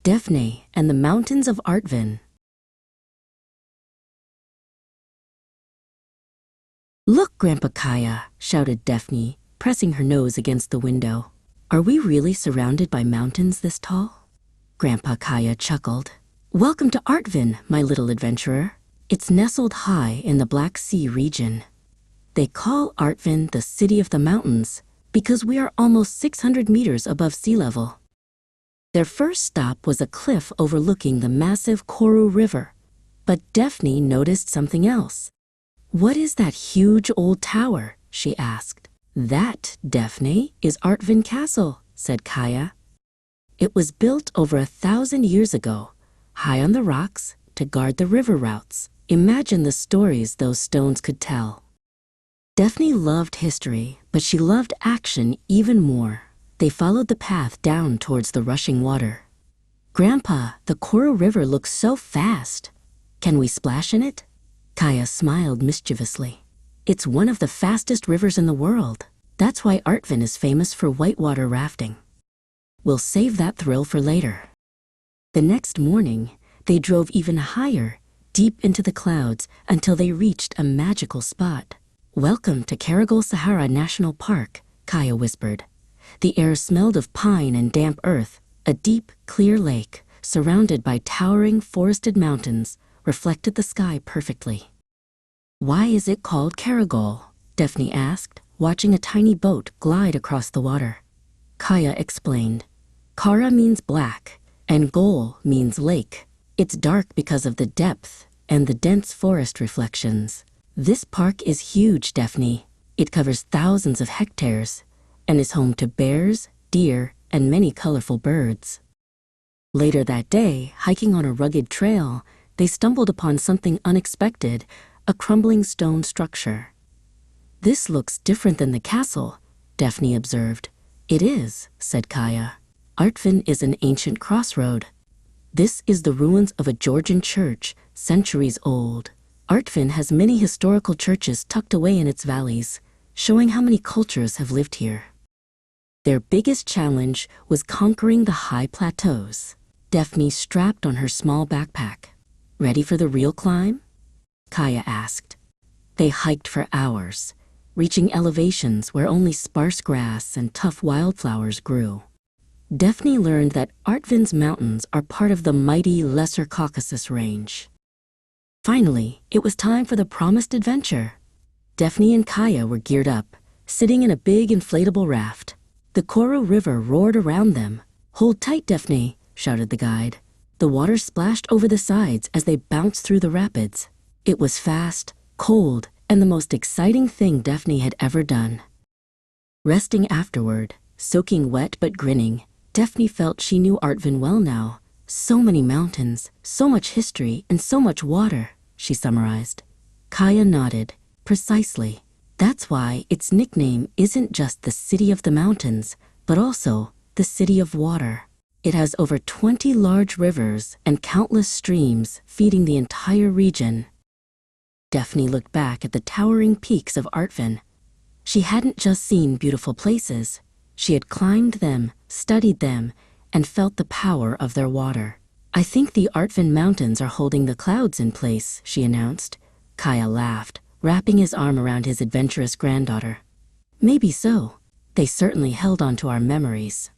Defne and the Mountains of Artvin. "Look, Grandpa Kaya," shouted Defne, pressing her nose against the window. "Are we really surrounded by mountains this tall?" Grandpa Kaya chuckled. "Welcome to Artvin, my little adventurer. It's nestled high in the Black Sea region. They call Artvin the City of the Mountains because we are almost 600 meters above sea level." Their first stop was a cliff overlooking the massive Koru River, but Defne noticed something else. "What is that huge old tower?" she asked. "That, Defne, is Artvin Castle," said Kaya. "It was built over 1,000 years ago, high on the rocks, to guard the river routes. Imagine the stories those stones could tell." Defne loved history, but she loved action even more. They followed the path down towards the rushing water. "Grandpa, the Koru River looks so fast. Can we splash in it?" Kaya smiled mischievously. "It's one of the fastest rivers in the world. That's why Artvin is famous for whitewater rafting. We'll save that thrill for later." The next morning, they drove even higher, deep into the clouds, until they reached a magical spot. "Welcome to Karagol Sahara National Park," Kaya whispered. The air smelled of pine and damp earth, a deep, clear lake, surrounded by towering forested mountains, reflected the sky perfectly. "Why is it called Karagol?" Defne asked, watching a tiny boat glide across the water. Kaya explained. "Kara means black, and Gol means lake. It's dark because of the depth and the dense forest reflections. This park is huge, Defne. It covers thousands of hectares and is home to bears, deer, and many colorful birds." Later that day, hiking on a rugged trail, they stumbled upon something unexpected, a crumbling stone structure. "This looks different than the castle," Defne observed. "It is," said Kaya. "Artvin is an ancient crossroad. This is the ruins of a Georgian church, centuries old. Artvin has many historical churches tucked away in its valleys, showing how many cultures have lived here." Their biggest challenge was conquering the high plateaus. Defne strapped on her small backpack. "Ready for the real climb?" Kaya asked. They hiked for hours, reaching elevations where only sparse grass and tough wildflowers grew. Defne learned that Artvin's mountains are part of the mighty Lesser Caucasus Range. Finally, it was time for the promised adventure. Defne and Kaya were geared up, sitting in a big inflatable raft. The Koru River roared around them. "Hold tight, Defne," shouted the guide. The water splashed over the sides as they bounced through the rapids. It was fast, cold, and the most exciting thing Defne had ever done. Resting afterward, soaking wet but grinning, Defne felt she knew Artvin well now. "So many mountains, so much history, and so much water," she summarized. Kaya nodded. "Precisely. That's why its nickname isn't just the City of the Mountains, but also the City of Water. It has over 20 large rivers and countless streams feeding the entire region." Defne looked back at the towering peaks of Artvin. She hadn't just seen beautiful places. She had climbed them, studied them, and felt the power of their water. "I think the Artvin Mountains are holding the clouds in place," she announced. Kaya laughed, wrapping his arm around his adventurous granddaughter. "Maybe so. They certainly held on to our memories."